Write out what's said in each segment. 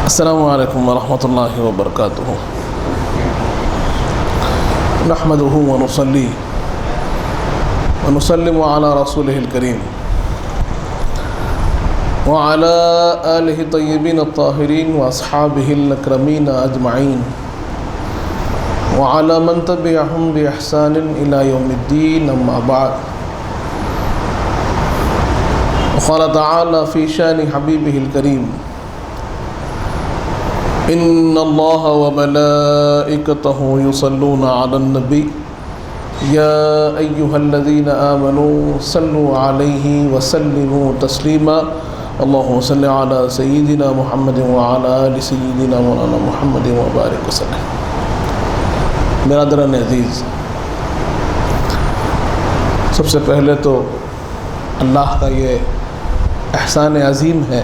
السلام علیکم ورحمۃ اللہ وبرکاتہ۔ نحمده ونصلي ونسلم على رسوله الكريم وعلى آله الطيبين الطاهرين وأصحابه الأكرمين أجمعين وعلى من تبعهم بإحسان إلى يوم الدين، أما بعد، وقال تعالى في شان حبيبه الكريم: إن الله وملائكته يصلون على النبي يا أيها الذين آمنوا صلوا عليه وسلموا تسليما اللهم صل على سيدنا محمد وعلى آل سيدنا مولانا محمد وبارك وسلم۔ برادران عزیز، سب سے پہلے تو اللہ کا یہ احسان عظیم ہے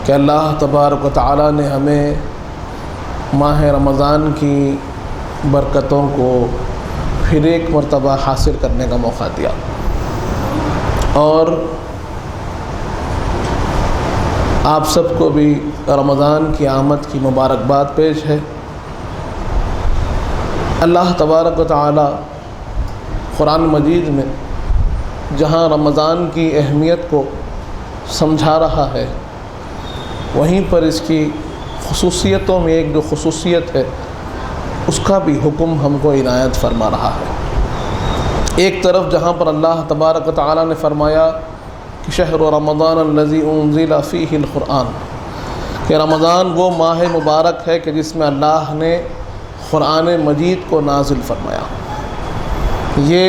کہ اللہ تبارک و تعالیٰ نے ہمیں ماہ رمضان کی برکتوں کو پھر ایک مرتبہ حاصل کرنے کا موقع دیا، اور آپ سب کو بھی رمضان کی آمد کی مبارکباد پیش ہے۔ اللہ تبارک و تعالیٰ قرآن مجید میں جہاں رمضان کی اہمیت کو سمجھا رہا ہے، وہیں پر اس کی خصوصیتوں میں ایک جو خصوصیت ہے اس کا بھی حکم ہم کو عنایت فرما رہا ہے۔ ایک طرف جہاں پر اللہ تبارک و تعالیٰ نے فرمایا کہ شہر رمضان الذی انزل فیہ القرآن، کہ رمضان وہ ماہ مبارک ہے کہ جس میں اللہ نے قرآن مجید کو نازل فرمایا۔ یہ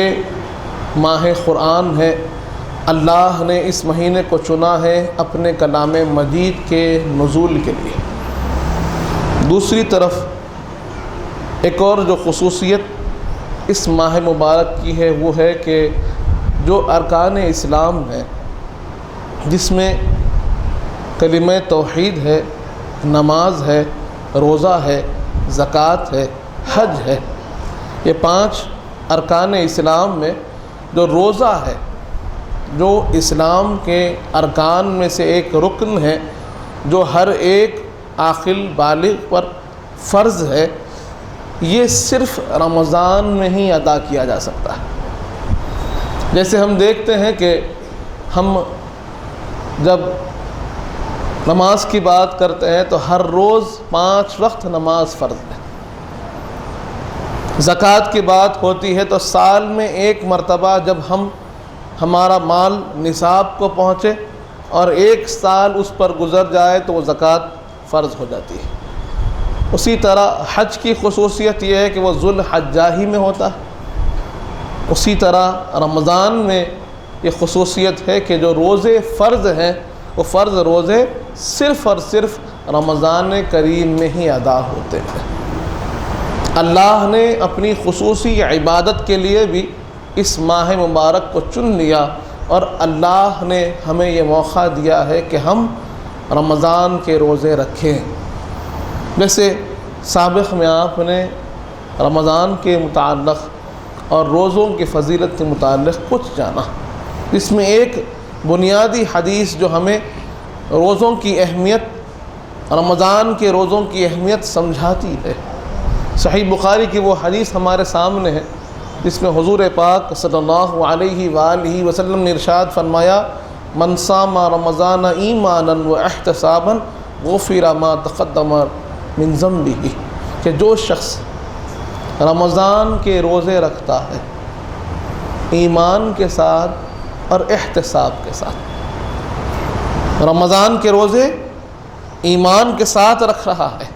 ماہ قرآن ہے، اللہ نے اس مہینے کو چنا ہے اپنے کلام مجید کے نزول کے لیے۔ دوسری طرف ایک اور جو خصوصیت اس ماہ مبارک کی ہے وہ ہے کہ جو ارکان اسلام ہیں، جس میں کلمہ توحید ہے، نماز ہے، روزہ ہے، زکوٰۃ ہے، حج ہے، یہ 5 ارکان اسلام میں جو روزہ ہے، جو اسلام کے ارکان میں سے ایک رکن ہے، جو ہر ایک عاقل بالغ پر فرض ہے، یہ صرف رمضان میں ہی ادا کیا جا سکتا ہے۔ جیسے ہم دیکھتے ہیں کہ ہم جب نماز کی بات کرتے ہیں تو ہر روز 5 وقت نماز فرض ہے۔ زکوٰۃ کی بات ہوتی ہے تو سال میں ایک مرتبہ جب ہمارا مال نصاب کو پہنچے اور 1 سال اس پر گزر جائے تو وہ زکوٰۃ فرض ہو جاتی ہے۔ اسی طرح حج کی خصوصیت یہ ہے کہ وہ ذوالحجہ ہی میں ہوتا ہے۔ اسی طرح رمضان میں یہ خصوصیت ہے کہ جو روزے فرض ہیں وہ فرض روزے صرف اور صرف رمضان کریم میں ہی ادا ہوتے ہیں۔ اللہ نے اپنی خصوصی عبادت کے لیے بھی اس ماہ مبارک کو چن لیا، اور اللہ نے ہمیں یہ موقع دیا ہے کہ ہم رمضان کے روزے رکھیں۔ ویسے سابق میں آپ نے رمضان کے متعلق اور روزوں کی فضیلت کے متعلق کچھ جانا، جس میں ایک بنیادی حدیث جو ہمیں روزوں کی اہمیت، رمضان کے روزوں کی اہمیت سمجھاتی ہے۔ صحیح بخاری کی وہ حدیث ہمارے سامنے ہے جس میں حضور پاک صلی اللہ علیہ وآلہ وسلم نے ارشاد فرمایا: من صام رمضان ایمانا واحتسابا غفر ما تقدم من ذنبہ، کہ جو شخص رمضان کے روزے رکھتا ہے ایمان کے ساتھ اور احتساب کے ساتھ، رمضان کے روزے ایمان کے ساتھ رکھ رہا ہے،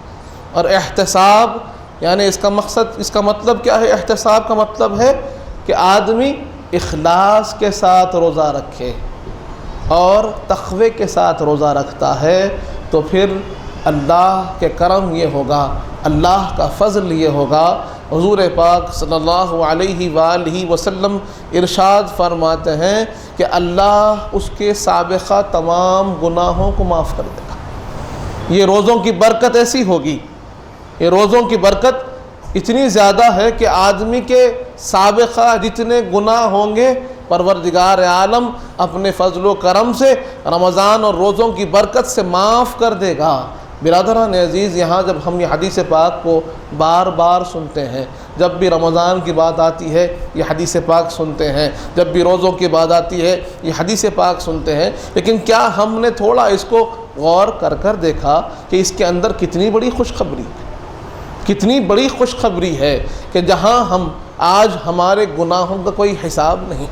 اور احتساب یعنی اس کا مطلب کیا ہے؟ احتساب کا مطلب ہے کہ آدمی اخلاص کے ساتھ روزہ رکھے اور تقوی کے ساتھ روزہ رکھتا ہے، تو پھر اللہ کے کرم یہ ہوگا، اللہ کا فضل یہ ہوگا۔ حضور پاک صلی اللہ علیہ وآلہ وسلم ارشاد فرماتے ہیں کہ اللہ اس کے سابقہ تمام گناہوں کو معاف کر دے گا۔ یہ روزوں کی برکت ایسی ہوگی، یہ روزوں کی برکت اتنی زیادہ ہے کہ آدمی کے سابقہ جتنے گناہ ہوں گے پروردگار عالم اپنے فضل و کرم سے رمضان اور روزوں کی برکت سے معاف کر دے گا۔ برادران عزیز، یہاں جب ہم یہ حدیث پاک کو بار بار سنتے ہیں، جب بھی رمضان کی بات آتی ہے یہ حدیث پاک سنتے ہیں، جب بھی روزوں کی بات آتی ہے یہ حدیث پاک سنتے ہیں، لیکن کیا ہم نے تھوڑا اس کو غور کر دیکھا کہ اس کے اندر کتنی بڑی خوشخبری، کتنی بڑی خوشخبری ہے کہ جہاں ہم آج ہمارے گناہوں کا کوئی حساب نہیں،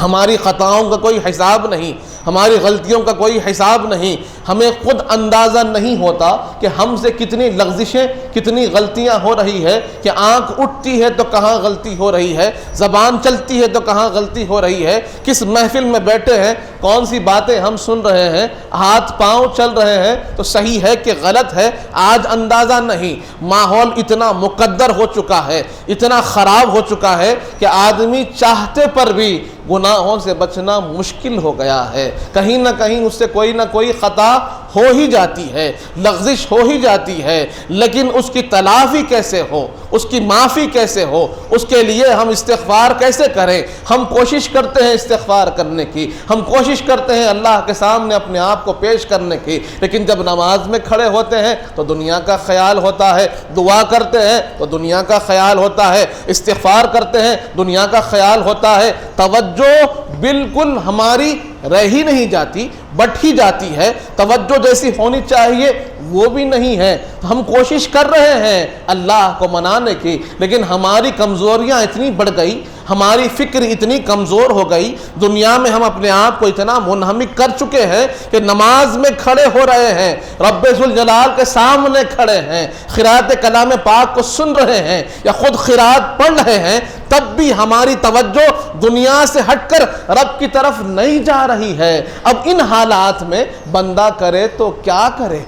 ہماری خطاؤں کا کوئی حساب نہیں، ہماری غلطیوں کا کوئی حساب نہیں، ہمیں خود اندازہ نہیں ہوتا کہ ہم سے کتنی لغزشیں، کتنی غلطیاں ہو رہی ہے، کہ آنکھ اٹھتی ہے تو کہاں غلطی ہو رہی ہے، زبان چلتی ہے تو کہاں غلطی ہو رہی ہے، کس محفل میں بیٹھے ہیں، کون سی باتیں ہم سن رہے ہیں، ہاتھ پاؤں چل رہے ہیں تو صحیح ہے کہ غلط ہے، آج اندازہ نہیں۔ ماحول اتنا مقدر ہو چکا ہے، اتنا خراب ہو چکا ہے کہ آدمی چاہتے پر بھی گناہوں سے بچنا مشکل ہو گیا ہے، کہیں نہ کہیں اس سے کوئی نہ کوئی خطا ہو ہی جاتی ہے، لغزش ہو ہی جاتی ہے، لیکن اس کی تلافی کیسے ہو، اس کی معافی کیسے ہو، اس کے لیے ہم استغفار کیسے کریں۔ ہم کوشش کرتے ہیں استغفار کرنے کی، ہم کوشش کرتے ہیں اللہ کے سامنے اپنے آپ کو پیش کرنے کی، لیکن جب نماز میں کھڑے ہوتے ہیں تو دنیا کا خیال ہوتا ہے، دعا کرتے ہیں تو دنیا کا خیال ہوتا ہے، استغفار کرتے ہیں دنیا کا خیال ہوتا ہے، توجہ بالکل ہماری رہ ہی نہیں جاتی، بٹ ہی جاتی ہے، توجہ جیسی ہونی چاہیے وہ بھی نہیں ہے۔ ہم کوشش کر رہے ہیں اللہ کو منانے کی، لیکن ہماری کمزوریاں اتنی بڑھ گئی، ہماری فکر اتنی کمزور ہو گئی، دنیا میں ہم اپنے آپ کو اتنا منہمک کر چکے ہیں کہ نماز میں کھڑے ہو رہے ہیں، رب ذوالجلال کے سامنے کھڑے ہیں، قرأت کلام پاک کو سن رہے ہیں یا خود قرأت پڑھ رہے ہیں، تب بھی ہماری توجہ دنیا سے ہٹ کر رب کی طرف نہیں جا رہی ہے۔ اب ان حالات میں بندہ کرے تو کیا کرے؟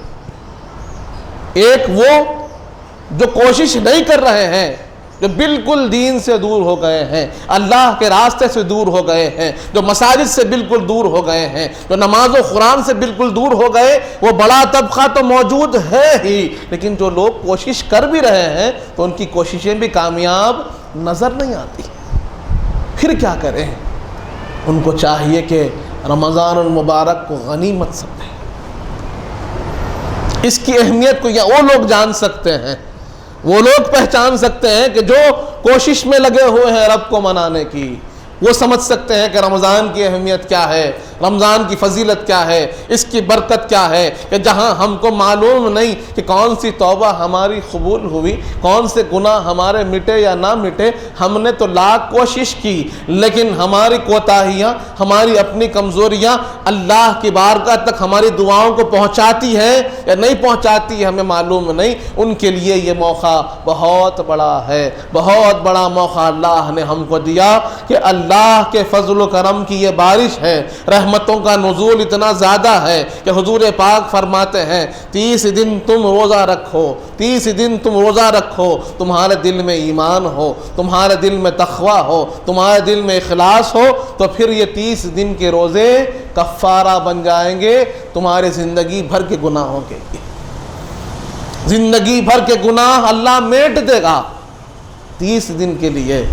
ایک وہ جو کوشش نہیں کر رہے ہیں، جو بالکل دین سے دور ہو گئے ہیں، اللہ کے راستے سے دور ہو گئے ہیں، جو مساجد سے بالکل دور ہو گئے ہیں، جو نماز و قرآن سے بالکل دور ہو گئے، وہ بڑا طبقہ تو موجود ہے ہی، لیکن جو لوگ کوشش کر بھی رہے ہیں تو ان کی کوششیں بھی کامیاب نظر نہیں آتی۔ پھر کیا کریں؟ ان کو چاہیے کہ رمضان المبارک کو غنیمت سمجھیں، اس کی اہمیت کو یا وہ لوگ جان سکتے ہیں، وہ لوگ پہچان سکتے ہیں کہ جو کوشش میں لگے ہوئے ہیں رب کو منانے کی، وہ سمجھ سکتے ہیں کہ رمضان کی اہمیت کیا ہے، رمضان کی فضیلت کیا ہے، اس کی برکت کیا ہے، کہ جہاں ہم کو معلوم نہیں کہ کون سی توبہ ہماری قبول ہوئی، کون سے گناہ ہمارے مٹے یا نہ مٹے، ہم نے تو لاکھ کوشش کی، لیکن ہماری کوتاہیاں، ہماری اپنی کمزوریاں اللہ کی بارگاہ تک ہماری دعاؤں کو پہنچاتی ہیں یا نہیں پہنچاتی ہمیں معلوم نہیں۔ ان کے لیے یہ موقع بہت بڑا ہے، بہت بڑا موقع اللہ نے ہم کو دیا کہ اللہ کے فضل و کرم کی یہ بارش ہے، رحمتوں کا نزول اتنا زیادہ ہے کہ حضور پاک فرماتے ہیں 30 دن تم روزہ رکھو، 30 دن تم روزہ رکھو، تمہارے دل میں ایمان ہو، تمہارے دل میں تقویٰ ہو، تمہارے دل میں اخلاص ہو، تو پھر یہ 30 دن کے روزے کفارہ بن جائیں گے تمہارے زندگی بھر کے گناہوں کے لیے۔ زندگی بھر کے گناہ اللہ میٹ دے گا 30 دن کے لیے۔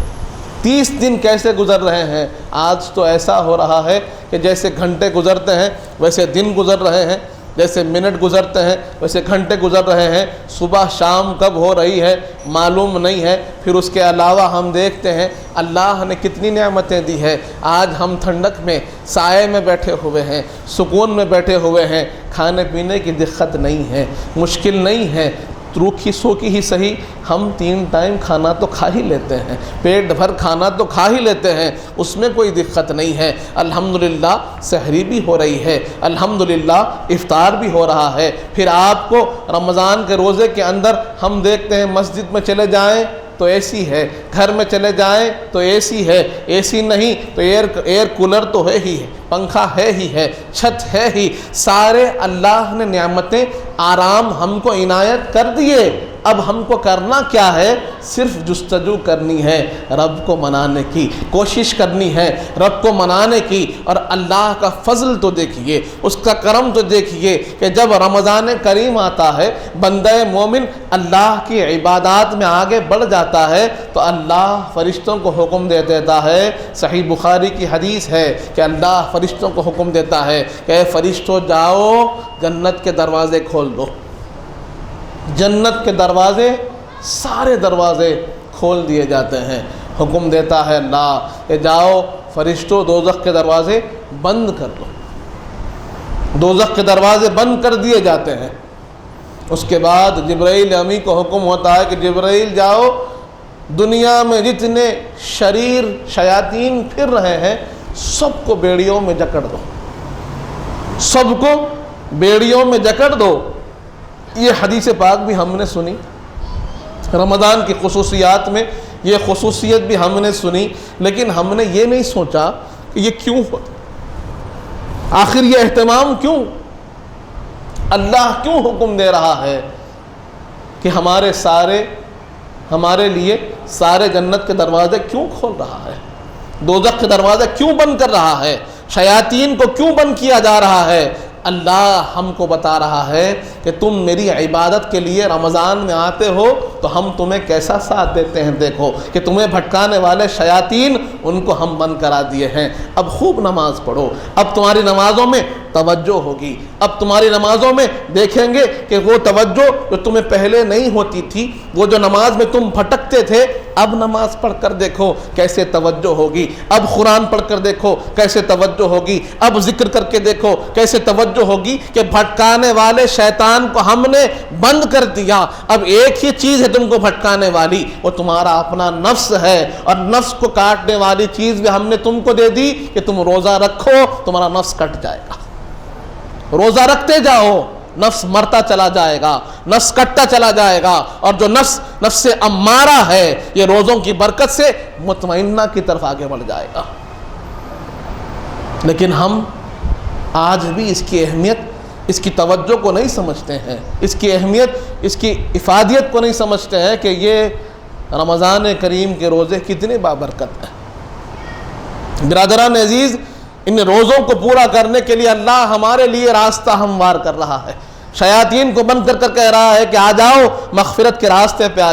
30 دن کیسے گزر رہے ہیں؟ آج تو ایسا ہو رہا ہے کہ جیسے گھنٹے گزرتے ہیں ویسے دن گزر رہے ہیں، جیسے منٹ گزرتے ہیں ویسے گھنٹے گزر رہے ہیں، صبح شام کب ہو رہی ہے معلوم نہیں ہے۔ پھر اس کے علاوہ ہم دیکھتے ہیں اللہ نے کتنی نعمتیں دی ہے، آج ہم ٹھنڈک میں سائے میں بیٹھے ہوئے ہیں، سکون میں بیٹھے ہوئے ہیں، کھانے پینے کی دقت نہیں ہے، مشکل نہیں ہے، روکھی سوکھی ہی صحیح ہم 3 ٹائم کھانا تو کھا ہی لیتے ہیں، پیٹ بھر کھانا تو کھا ہی لیتے ہیں، اس میں کوئی دقت نہیں ہے۔ الحمدللہ سحری بھی ہو رہی ہے، الحمدللہ افطار بھی ہو رہا ہے۔ پھر آپ کو رمضان کے روزے کے اندر ہم دیکھتے ہیں مسجد میں چلے جائیں تو اے سی ہے، گھر میں چلے جائیں تو اے سی ہے، اے سی نہیں تو ایئر کولر تو ہے ہی ہے، پنکھا ہے ہی ہے، چھت ہے ہی، سارے اللہ نے نعمتیں آرام ہم کو عنایت کر دیے۔ اب ہم کو کرنا کیا ہے؟ صرف جستجو کرنی ہے رب کو منانے کی، کوشش کرنی ہے رب کو منانے کی۔ اور اللہ کا فضل تو دیکھیے، اس کا کرم تو دیکھیے کہ جب رمضان کریم آتا ہے، بندہ مومن اللہ کی عبادات میں آگے بڑھ جاتا ہے تو اللہ فرشتوں کو حکم دے دیتا ہے۔ صحیح بخاری کی حدیث ہے کہ اللہ فرشتوں کو حکم دیتا ہے کہ اے فرشتوں جاؤ جنت کے دروازے کھول دو۔ جنت کے دروازے، سارے دروازے کھول دیے جاتے ہیں۔ حکم دیتا ہے اللہ کہ جاؤ فرشتوں دوزخ کے دروازے بند کر دو۔ دوزخ کے دروازے بند کر دیے جاتے ہیں۔ اس کے بعد جبرائیل امی کو حکم ہوتا ہے کہ جبرائیل جاؤ دنیا میں جتنے شریر شیاطین پھر رہے ہیں سب کو بیڑیوں میں جکڑ دو، سب کو بیڑیوں میں جکڑ دو۔ یہ حدیث پاک بھی ہم نے سنی، رمضان کی خصوصیات میں یہ خصوصیت بھی ہم نے سنی، لیکن ہم نے یہ نہیں سوچا کہ یہ کیوں ہو، آخر یہ اہتمام کیوں، اللہ کیوں حکم دے رہا ہے کہ ہمارے لیے سارے جنت کے دروازے کیوں کھول رہا ہے، دوزخ کے دروازے کیوں بند کر رہا ہے، شیاطین کو کیوں بند کیا جا رہا ہے۔ اللہ ہم کو بتا رہا ہے کہ تم میری عبادت کے لیے رمضان میں آتے ہو تو ہم تمہیں کیسا ساتھ دیتے ہیں، دیکھو کہ تمہیں بھٹکانے والے شیاطین ان کو ہم بند کرا دیے ہیں۔ اب خوب نماز پڑھو، اب تمہاری نمازوں میں توجہ ہوگی، اب تمہاری نمازوں میں دیکھیں گے کہ وہ توجہ جو تمہیں پہلے نہیں ہوتی تھی، وہ جو نماز میں تم بھٹکتے تھے، اب نماز پڑھ کر دیکھو کیسے توجہ ہوگی، اب قرآن پڑھ کر دیکھو کیسے توجہ ہوگی، اب ذکر کر کے دیکھو کیسے توجہ ہوگی کہ بھٹکانے والے شیطان کو ہم نے بند کر دیا۔ اب ایک ہی چیز ہے تم کو بھٹکانے والی، وہ تمہارا اپنا نفس ہے، اور نفس کو کاٹنے والی چیز بھی ہم نے تم کو دے دی کہ تم روزہ رکھو تمہارا نفس کٹ جائے گا۔ روزہ رکھتے جاؤ، نفس مرتا چلا جائے گا، نفس کٹتا چلا جائے گا، اور جو نفس امارہ ہے یہ روزوں کی برکت سے مطمئنہ کی طرف آگے بڑھ جائے گا۔ لیکن ہم آج بھی اس کی اہمیت، اس کی توجہ کو نہیں سمجھتے ہیں، اس کی اہمیت، اس کی افادیت کو نہیں سمجھتے ہیں کہ یہ رمضان کریم کے روزے کتنے بابرکت ہیں۔ برادران عزیز، ان روزوں کو پورا کرنے کے لیے اللہ ہمارے لیے راستہ ہموار کر رہا ہے، شیاطین کو بند کر کہہ رہا ہے کہ آ جاؤ مغفرت کے راستے پہ، آ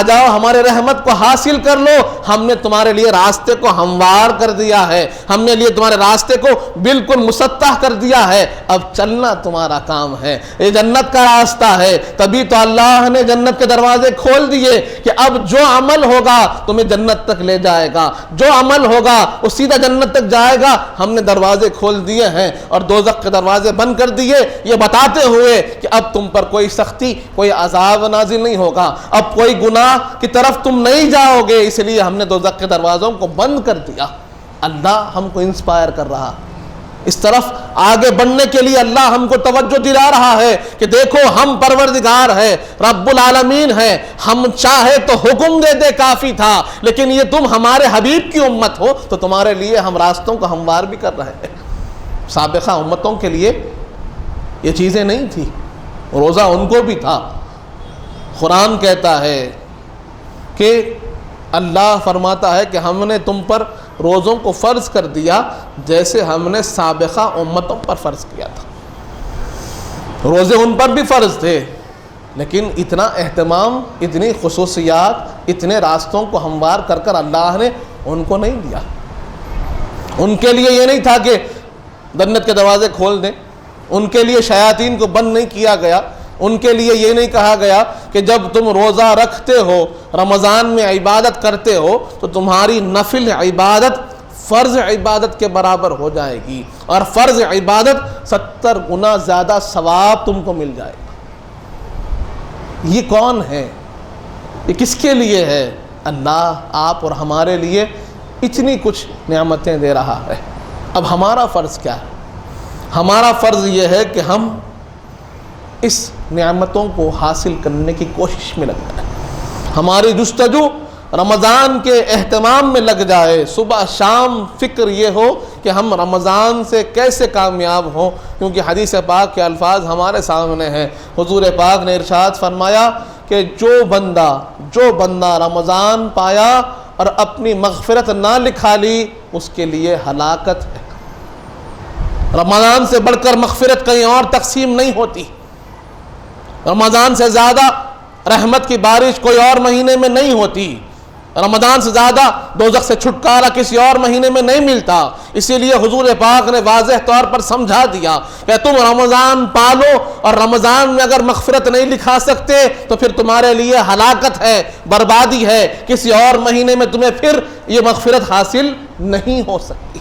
جاؤ ہمارے رحمت کو حاصل کر لو، ہم نے تمہارے لیے راستے کو ہموار کر دیا ہے، ہم نے لیے تمہارے راستے کو بالکل مسطح کر دیا ہے، اب چلنا تمہارا کام ہے، یہ جنت کا راستہ ہے۔ تبھی تو اللہ نے جنت کے دروازے کھول دیے کہ اب جو عمل ہوگا تمہیں جنت تک لے جائے گا، جو عمل ہوگا وہ سیدھا جنت تک جائے گا۔ ہم نے دروازے کھول دیے ہیں اور دوزخ کے دروازے بند کر دیے، یہ بتاتے ہوئے کہ اب تم پر کوئی سختی، کوئی عذاب نازل نہیں ہوگا، اب کوئی گناہ کی طرف تم نہیں جاؤ گے، اس لیے ہم نے دوزخ کے دروازوں کو بند کر دیا۔ اللہ ہم کو انسپائر کر رہا، اس طرف آگے بڑھنے کے لیے اللہ ہم کو توجہ دلا رہا ہے کہ دیکھو ہم پروردگار ہے، رب العالمین ہے، ہم چاہے تو حکم دے دے کافی تھا، لیکن یہ تم ہمارے حبیب کی امت ہو تو تمہارے لیے ہم راستوں کو ہموار بھی کر رہے ہیں۔ سابقہ امتوں کے لیے یہ چیزیں نہیں تھی، روزہ ان کو بھی تھا۔ قرآن کہتا ہے کہ اللہ فرماتا ہے کہ ہم نے تم پر روزوں کو فرض کر دیا جیسے ہم نے سابقہ امتوں پر فرض کیا تھا۔ روزے ان پر بھی فرض تھے، لیکن اتنا اہتمام، اتنی خصوصیات، اتنے راستوں کو ہموار کر کر اللہ نے ان کو نہیں دیا۔ ان کے لیے یہ نہیں تھا کہ جنت کے دروازے کھول دیں، ان کے لیے شیاطین کو بند نہیں کیا گیا، ان کے لیے یہ نہیں کہا گیا کہ جب تم روزہ رکھتے ہو، رمضان میں عبادت کرتے ہو تو تمہاری نفل عبادت فرض عبادت کے برابر ہو جائے گی، اور فرض عبادت 70 گنا زیادہ ثواب تم کو مل جائے گا۔ یہ کون ہے؟ یہ کس کے لیے ہے؟ اللہ آپ اور ہمارے لیے اتنی کچھ نعمتیں دے رہا ہے۔ اب ہمارا فرض کیا ہے؟ ہمارا فرض یہ ہے کہ ہم اس نعمتوں کو حاصل کرنے کی کوشش میں لگ جائیں، ہماری جستجو رمضان کے اہتمام میں لگ جائے، صبح شام فکر یہ ہو کہ ہم رمضان سے کیسے کامیاب ہوں، کیونکہ حدیث پاک کے الفاظ ہمارے سامنے ہیں۔ حضور پاک نے ارشاد فرمایا کہ جو بندہ رمضان پایا اور اپنی مغفرت نہ لکھا لی اس کے لیے ہلاکت ہے۔ رمضان سے بڑھ کر مغفرت کہیں اور تقسیم نہیں ہوتی، رمضان سے زیادہ رحمت کی بارش کوئی اور مہینے میں نہیں ہوتی، رمضان سے زیادہ دوزخ سے چھٹکارا کسی اور مہینے میں نہیں ملتا۔ اسی لیے حضور پاک نے واضح طور پر سمجھا دیا کہ تم رمضان پالو اور رمضان میں اگر مغفرت نہیں لکھا سکتے تو پھر تمہارے لیے ہلاکت ہے، بربادی ہے، کسی اور مہینے میں تمہیں پھر یہ مغفرت حاصل نہیں ہو سکتی۔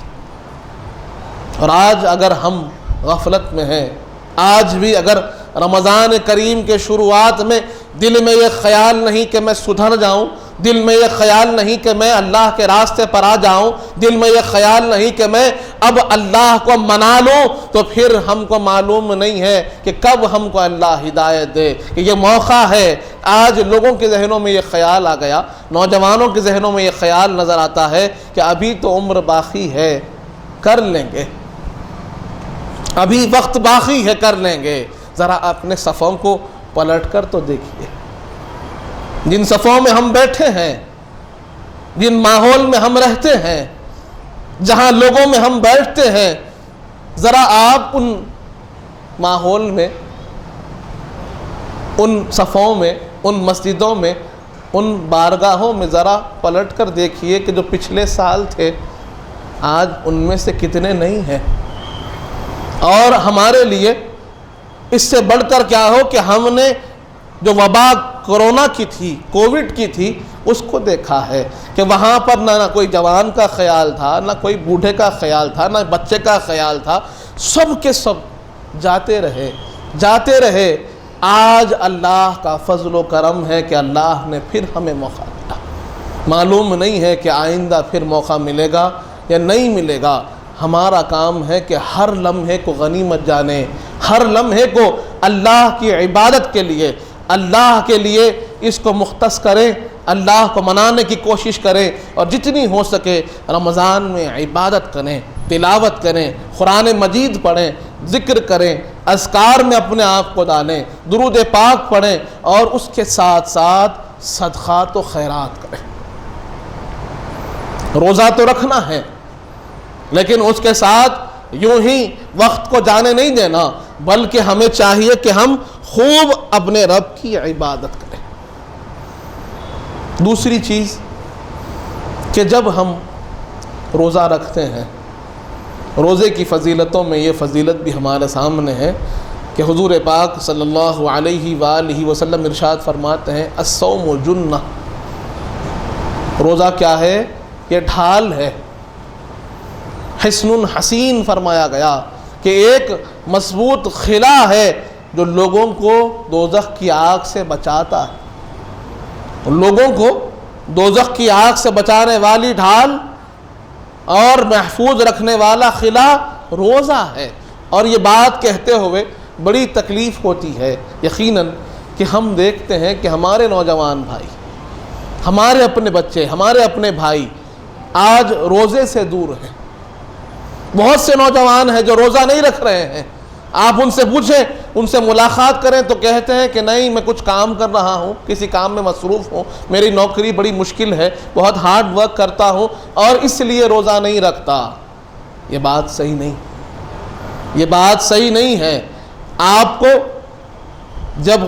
اور آج اگر ہم غفلت میں ہیں، آج بھی اگر رمضان کریم کے شروعات میں دل میں یہ خیال نہیں کہ میں سدھر جاؤں، دل میں یہ خیال نہیں کہ میں اللہ کے راستے پر آ جاؤں، دل میں یہ خیال نہیں کہ میں اب اللہ کو منا لوں، تو پھر ہم کو معلوم نہیں ہے کہ کب ہم کو اللہ ہدایت دے کہ یہ موقع ہے۔ آج لوگوں کے ذہنوں میں یہ خیال آ گیا، نوجوانوں کے ذہنوں میں یہ خیال نظر آتا ہے کہ ابھی تو عمر باقی ہے، کر لیں گے، ابھی وقت باقی ہے، کر لیں گے۔ ذرا اپنے صفوں کو پلٹ کر تو دیکھیے، جن صفوں میں ہم بیٹھے ہیں، جن ماحول میں ہم رہتے ہیں، جہاں لوگوں میں ہم بیٹھتے ہیں، ذرا آپ ان ماحول میں، ان صفوں میں، ان مسجدوں میں، ان بارگاہوں میں ذرا پلٹ کر دیکھیے کہ جو پچھلے سال تھے آج ان میں سے کتنے نہیں ہیں۔ اور ہمارے لیے اس سے بڑھ کر کیا ہو کہ ہم نے جو وبا کرونا کی تھی، کووڈ کی تھی، اس کو دیکھا ہے کہ وہاں پر نہ کوئی جوان کا خیال تھا، نہ کوئی بوڑھے کا خیال تھا، نہ بچے کا خیال تھا، سب کے سب جاتے رہے۔ آج اللہ کا فضل و کرم ہے کہ اللہ نے پھر ہمیں موقع دیا۔ معلوم نہیں ہے کہ آئندہ پھر موقع ملے گا یا نہیں ملے گا۔ ہمارا کام ہے کہ ہر لمحے کو غنیمت جانیں، ہر لمحے کو اللہ کی عبادت کے لیے، اللہ کے لیے اس کو مختص کریں، اللہ کو منانے کی کوشش کریں، اور جتنی ہو سکے رمضان میں عبادت کریں، تلاوت کریں، قرآن مجید پڑھیں، ذکر کریں، اذکار میں اپنے آپ کو ڈالیں، درود پاک پڑھیں، اور اس کے ساتھ ساتھ صدقات و خیرات کریں۔ روزہ تو رکھنا ہے، لیکن اس کے ساتھ یوں ہی وقت کو جانے نہیں دینا، بلکہ ہمیں چاہیے کہ ہم خوب اپنے رب کی عبادت کریں۔ دوسری چیز کہ جب ہم روزہ رکھتے ہیں، روزے کی فضیلتوں میں یہ فضیلت بھی ہمارے سامنے ہے کہ حضور پاک صلی اللہ علیہ وآلہ وسلم ارشاد فرماتے ہیں الصوم جنہ، روزہ کیا ہے؟ یہ ڈھال ہے، حصن حسین فرمایا گیا کہ ایک مضبوط خلا ہے جو لوگوں کو دوزخ کی آگ سے بچاتا ہے۔ لوگوں کو دوزخ کی آگ سے بچانے والی ڈھال اور محفوظ رکھنے والا خلا روزہ ہے۔ اور یہ بات کہتے ہوئے بڑی تکلیف ہوتی ہے یقیناً کہ ہم دیکھتے ہیں کہ ہمارے نوجوان بھائی، ہمارے اپنے بچے، ہمارے اپنے بھائی آج روزے سے دور ہیں۔ بہت سے نوجوان ہیں جو روزہ نہیں رکھ رہے ہیں، آپ ان سے پوچھیں، ان سے ملاقات کریں تو کہتے ہیں کہ نہیں، میں کچھ کام کر رہا ہوں، کسی کام میں مصروف ہوں، میری نوکری بڑی مشکل ہے، بہت ہارڈ ورک کرتا ہوں اور اس لیے روزہ نہیں رکھتا۔ یہ بات صحیح نہیں، یہ بات صحیح نہیں ہے۔ آپ کو جب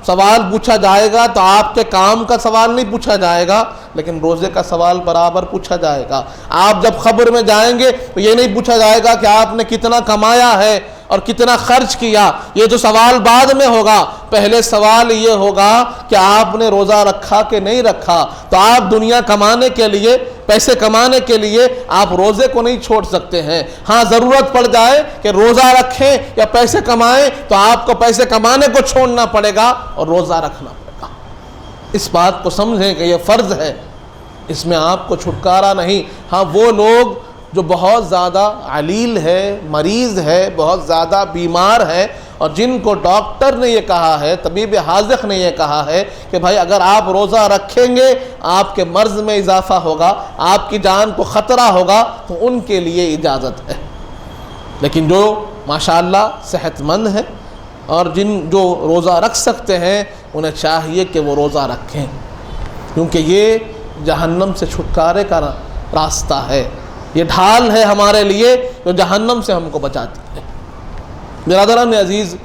سوال پوچھا جائے گا تو آپ کے کام کا سوال نہیں پوچھا جائے گا، لیکن روزے کا سوال برابر پوچھا جائے گا۔ آپ جب خبر میں جائیں گے تو یہ نہیں پوچھا جائے گا کہ آپ نے کتنا کمایا ہے اور کتنا خرچ کیا، یہ جو سوال بعد میں ہوگا۔ پہلے سوال یہ ہوگا کہ آپ نے روزہ رکھا کہ نہیں رکھا۔ تو آپ دنیا کمانے کے لیے، پیسے کمانے کے لیے آپ روزے کو نہیں چھوڑ سکتے ہیں۔ ہاں ضرورت پڑ جائے کہ روزہ رکھیں یا پیسے کمائیں تو آپ کو پیسے کمانے کو چھوڑنا پڑے گا اور روزہ رکھنا پڑے گا۔ اس بات کو سمجھیں کہ یہ فرض ہے، اس میں آپ کو چھٹکارا نہیں۔ ہاں وہ لوگ جو بہت زیادہ علیل ہے، مریض ہے، بہت زیادہ بیمار ہے، اور جن کو ڈاکٹر نے یہ کہا ہے، طبیب حاذق نے یہ کہا ہے کہ بھائی اگر آپ روزہ رکھیں گے آپ کے مرض میں اضافہ ہوگا، آپ کی جان کو خطرہ ہوگا، تو ان کے لیے اجازت ہے۔ لیکن جو ماشاءاللہ صحت مند ہے اور جو روزہ رکھ سکتے ہیں، انہیں چاہیے کہ وہ روزہ رکھیں، کیونکہ یہ جہنم سے چھٹکارے کا راستہ ہے، یہ ڈھال ہے ہمارے لیے جو جہنم سے ہم کو بچاتی ہے۔ برادران عزیز،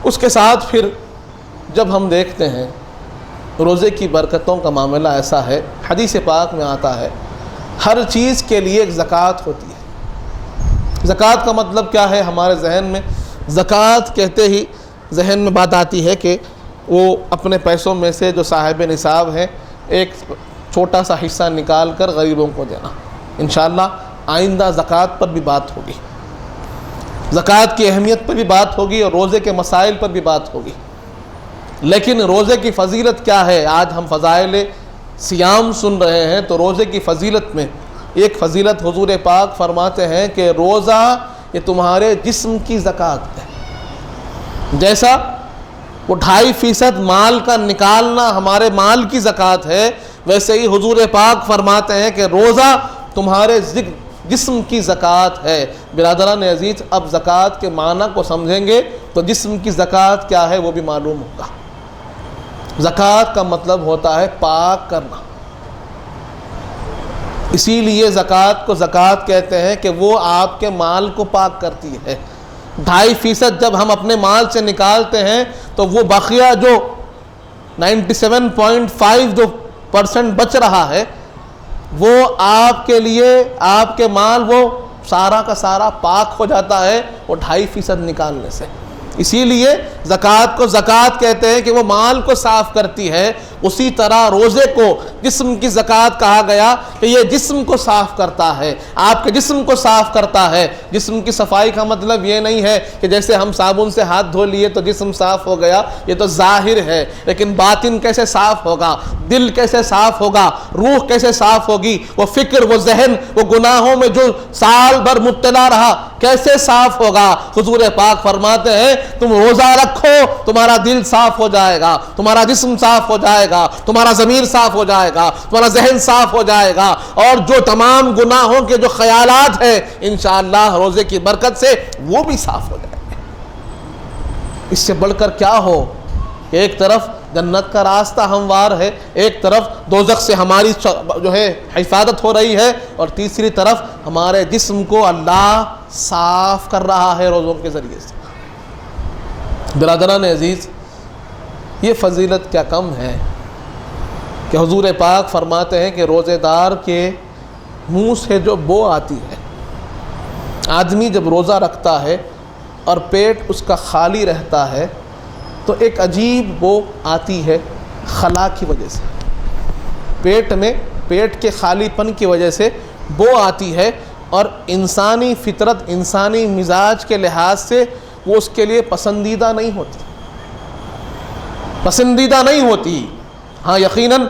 اس کے ساتھ پھر جب ہم دیکھتے ہیں روزے کی برکتوں کا معاملہ ایسا ہے، حدیث پاک میں آتا ہے ہر چیز کے لیے ایک زکوٰۃ ہوتی ہے۔ زکوٰۃ کا مطلب کیا ہے؟ ہمارے ذہن میں زکوٰۃ کہتے ہی ذہن میں بات آتی ہے کہ وہ اپنے پیسوں میں سے جو صاحب نصاب ہیں ایک چھوٹا سا حصہ نکال کر غریبوں کو دینا۔ انشاءاللہ آئندہ زکوٰۃ پر بھی بات ہوگی، زکوٰۃ کی اہمیت پر بھی بات ہوگی اور روزے کے مسائل پر بھی بات ہوگی۔ لیکن روزے کی فضیلت کیا ہے؟ آج ہم فضائل صیام سن رہے ہیں، تو روزے کی فضیلت میں ایک فضیلت حضور پاک فرماتے ہیں کہ روزہ یہ تمہارے جسم کی زکوٰۃ ہے۔ جیسا وہ 2.5% مال کا نکالنا ہمارے مال کی زکوٰۃ ہے، ویسے ہی حضور پاک فرماتے ہیں کہ روزہ تمہارے جسم کی زکوٰۃ ہے۔ برادران عزیز، اب زکوٰۃ کے معنی کو سمجھیں گے تو جسم کی زکوٰۃ کیا ہے وہ بھی معلوم ہوگا۔ زکوٰۃ کا مطلب ہوتا ہے پاک کرنا، اسی لیے زکوٰۃ کو زکوٰۃ کہتے ہیں کہ وہ آپ کے مال کو پاک کرتی ہے۔ 2.5% جب ہم اپنے مال سے نکالتے ہیں تو وہ بقیہ جو 97.5% بچ رہا ہے وہ آپ کے لیے، آپ کے مال وہ سارا کا سارا پاک ہو جاتا ہے وہ 2.5% نکالنے سے۔ اسی لیے زکوٰۃ کو زکوٰۃ کہتے ہیں کہ وہ مال کو صاف کرتی ہے۔ اسی طرح روزے کو جسم کی زکوٰۃ کہا گیا کہ یہ جسم کو صاف کرتا ہے، آپ کے جسم کو صاف کرتا ہے۔ جسم کی صفائی کا مطلب یہ نہیں ہے کہ جیسے ہم صابن سے ہاتھ دھو لیے تو جسم صاف ہو گیا، یہ تو ظاہر ہے، لیکن باطن کیسے صاف ہوگا، دل کیسے صاف ہوگا، روح کیسے صاف ہوگی، وہ فکر، وہ ذہن، وہ گناہوں میں جو سال بھر مبتلا رہا کیسے صاف ہوگا۔ حضور پاک فرماتے ہیں تم روزہ رکھو تمہارا دل صاف ہو جائے گا، تمہارا جسم صاف ہو جائے گا، تمہارا ضمیر صاف ہو جائے گا، تمہارا ذہن صاف ہو جائے گا، اور جو تمام گناہوں کے جو خیالات ہیں انشاءاللہ روزے کی برکت سے وہ بھی صاف ہو جائے گا۔ اس سے بڑھ کر کیا ہو کہ ایک طرف جنت کا راستہ ہموار ہے، ایک طرف دوزخ سے ہماری جو ہے حفاظت ہو رہی ہے، اور تیسری طرف ہمارے جسم کو اللہ صاف کر رہا ہے روزوں کے ذریعے سے۔ برادران عزیز، یہ فضیلت کیا کم ہے کہ حضور پاک فرماتے ہیں کہ روزے دار کے منہ سے جو بو آتی ہے، آدمی جب روزہ رکھتا ہے اور پیٹ اس کا خالی رہتا ہے تو ایک عجیب بو آتی ہے خلا کی وجہ سے، پیٹ میں پیٹ کے خالی پن کی وجہ سے بو آتی ہے، اور انسانی فطرت، انسانی مزاج کے لحاظ سے وہ اس کے لیے پسندیدہ نہیں ہوتی، پسندیدہ نہیں ہوتی۔ ہاں یقیناً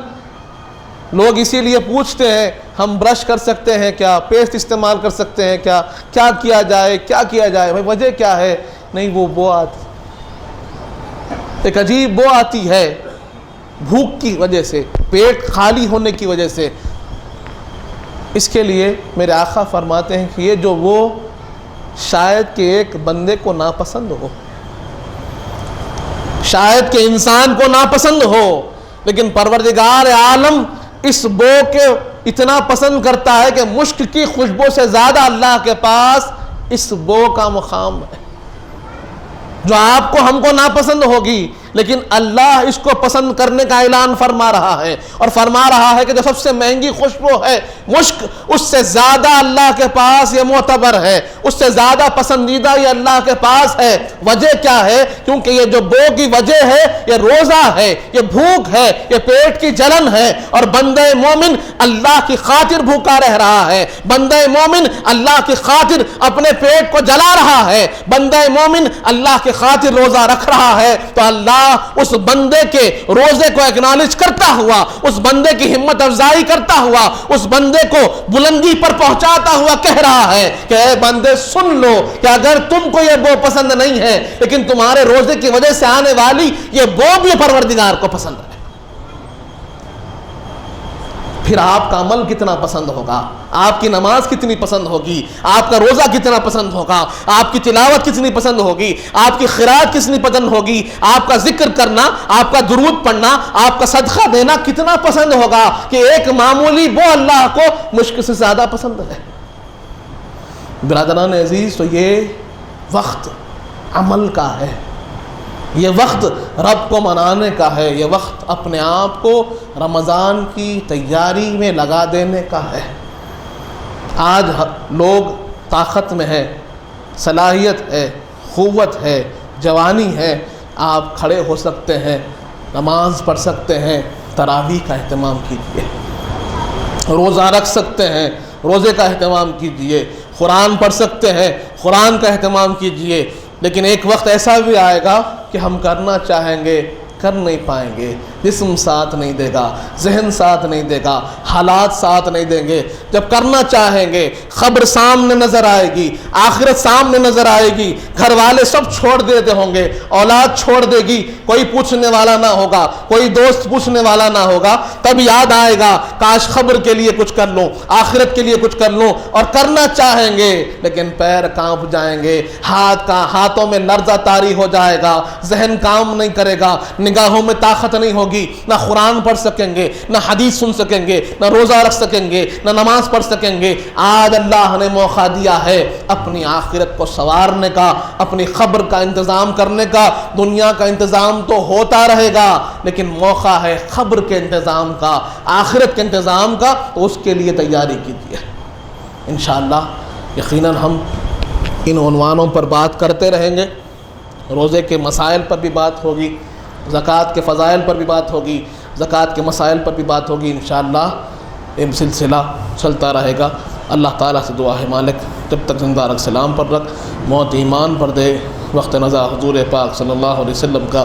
لوگ اسی لیے پوچھتے ہیں ہم برش کر سکتے ہیں کیا، پیسٹ استعمال کر سکتے ہیں کیا، کیا کیا جائے، کیا کیا جائے، بھائی وجہ کیا ہے؟ نہیں، وہ بو آتی، ایک عجیب بو آتی ہے بھوک کی وجہ سے، پیٹ خالی ہونے کی وجہ سے۔ اس کے لیے میرے آقا فرماتے ہیں کہ یہ جو وہ شاید کہ ایک بندے کو ناپسند ہو، شاید کہ انسان کو ناپسند ہو، لیکن پروردگار عالم اس بو کے اتنا پسند کرتا ہے کہ مشک کی خوشبو سے زیادہ اللہ کے پاس اس بو کا مقام ہے، جو آپ کو ہم کو ناپسند ہوگی، لیکن اللہ اس کو پسند کرنے کا اعلان فرما رہا ہے، اور فرما رہا ہے کہ جو سب سے مہنگی خوشبو ہے مشک، اس سے زیادہ اللہ کے پاس یہ معتبر ہے، اس سے زیادہ پسندیدہ یہ اللہ کے پاس ہے۔ وجہ کیا ہے؟ کیونکہ یہ جو بو کی وجہ ہے یہ روزہ ہے، یہ بھوک ہے، یہ پیٹ کی جلن ہے، اور بندہ مومن اللہ کی خاطر بھوکا رہ رہا ہے، بندہ مومن اللہ کی خاطر اپنے پیٹ کو جلا رہا ہے، بندہ مومن اللہ کی خاطر روزہ رکھ رہا ہے، تو اللہ اس بندے کے روزے کو اکنالج کرتا ہوا، اس بندے کی ہمت افزائی کرتا ہوا، اس بندے کو بلندی پر پہنچاتا ہوا کہہ رہا ہے کہ اے بندے سن لو کہ اگر تم کو یہ بو پسند نہیں ہے، لیکن تمہارے روزے کی وجہ سے آنے والی یہ بو بھی پروردگار کو پسند ہے۔ پھر آپ کا عمل کتنا پسند ہوگا، آپ کی نماز کتنی پسند ہوگی، آپ کا روزہ کتنا پسند ہوگا، آپ کی تلاوت کتنی پسند ہوگی، آپ کی خیرات کتنی پسند ہوگی، آپ کا ذکر کرنا، آپ کا درود پڑھنا، آپ کا صدقہ دینا کتنا پسند ہوگا کہ ایک معمولی وہ اللہ کو مشک سے زیادہ پسند ہے۔ برادران عزیز، تو یہ وقت عمل کا ہے، یہ وقت رب کو منانے کا ہے، یہ وقت اپنے آپ کو رمضان کی تیاری میں لگا دینے کا ہے۔ آج لوگ طاقت میں ہے، صلاحیت ہے، قوت ہے، جوانی ہے، آپ کھڑے ہو سکتے ہیں، نماز پڑھ سکتے ہیں، تراویح کا اہتمام کیجیے، روزہ رکھ سکتے ہیں، روزے کا اہتمام کیجیے، قرآن پڑھ سکتے ہیں، قرآن کا اہتمام کیجیے۔ لیکن ایک وقت ایسا بھی آئے گا کہ ہم کرنا چاہیں گے، کر نہیں پائیں گے، جسم ساتھ نہیں دے گا، ذہن ساتھ نہیں دے گا، حالات ساتھ نہیں دیں گے۔ جب کرنا چاہیں گے، خبر سامنے نظر آئے گی، آخرت سامنے نظر آئے گی، گھر والے سب چھوڑ دیتے ہوں گے، اولاد چھوڑ دے گی، کوئی پوچھنے والا نہ ہوگا، کوئی دوست پوچھنے والا نہ ہوگا، تب یاد آئے گا کاش خبر کے لیے کچھ کر لوں، آخرت کے لیے کچھ کر لوں، اور کرنا چاہیں گے لیکن پیر کانپ جائیں گے، ہاتھوں میں لرزہ طاری ہو جائے گا، ذہن کام نہیں کرے گا، نگاہوں میں طاقت نہیں ہوگی، نہ قرآن پڑھ سکیں گے، نہ حدیث سن سکیں گے، نہ روزہ رکھ سکیں گے، نہ نماز پڑھ سکیں گے۔ آج اللہ نے موقع دیا ہے اپنی آخرت کو سنوارنے کا، اپنی قبر کا انتظام کرنے کا۔ دنیا کا انتظام تو ہوتا رہے گا، لیکن موقع ہے قبر کے انتظام کا، آخرت کے انتظام کا، تو اس کے لیے تیاری کیجیے۔ انشاءاللہ یقیناً ہم ان عنوانوں پر بات کرتے رہیں گے، روزے کے مسائل پر بھی بات ہوگی، زکوٰۃ کے فضائل پر بھی بات ہوگی، زکوٰۃ کے مسائل پر بھی بات ہوگی۔ انشاءاللہ یہ سلسلہ چلتا رہے گا۔ اللہ تعالیٰ سے دعا ہے مالک جب تک زندہ رکھ، سلام پر رکھ، موت ایمان پر دے، وقت نزا حضور پاک صلی اللہ علیہ وسلم کا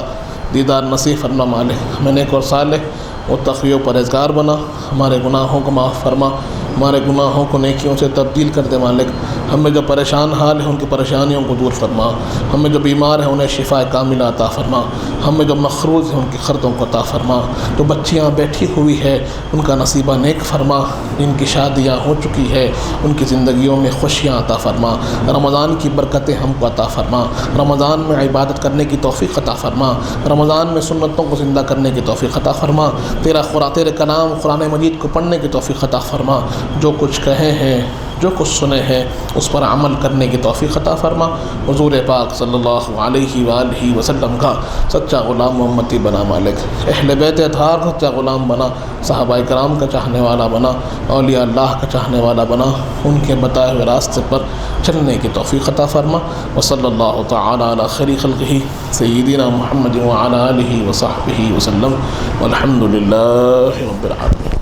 دیدار نصیب فرما مالک، ہمیں نیک اور صالح و تقی و پرہیزگار بنا، ہمارے گناہوں کو معاف فرما، ہمارے گناہوں کو نیکیوں سے تبدیل کر دے مالک، ہمیں جو پریشان حال ہیں ان کی پریشانیوں کو دور فرما، ہمیں جو بیمار ہیں انہیں شفا کاملہ عطا فرما، ہمیں جو مخروض ہیں ان کی قرضوں کو عطا فرما، جو بچیاں بیٹھی ہوئی ہے ان کا نصیبہ نیک فرما، جن کی شادیاں ہو چکی ہے ان کی زندگیوں میں خوشیاں عطا فرما، رمضان کی برکتیں ہم کو عطا فرما، رمضان میں عبادت کرنے کی توفیق عطا فرما، رمضان میں سنتوں کو زندہ کرنے کی توفیق عطا فرما، تیرے کلام قرآن مجید کو پڑھنے کی توفیق عطا فرما، جو کچھ کہے ہیں، جو کچھ سنے ہیں اس پر عمل کرنے کی توفیق عطا فرما۔ حضور پاک صلی اللہ علیہ وآلہ وسلم کا سچا غلام و امتی بنا مالک، اہل بیت اطہار کا سچا غلام بنا، صحابہ کرام کا چاہنے والا بنا، اولیاء اللہ کا چاہنے والا بنا، ان کے بتائے ہوئے راستے پر چلنے کی توفیق عطا فرما۔ وصلی اللہ تعالی علی خیر خلقہ سیدنا محمد وعلی آلہ وصحبہ وسلم، والحمد للہ رب العالمین۔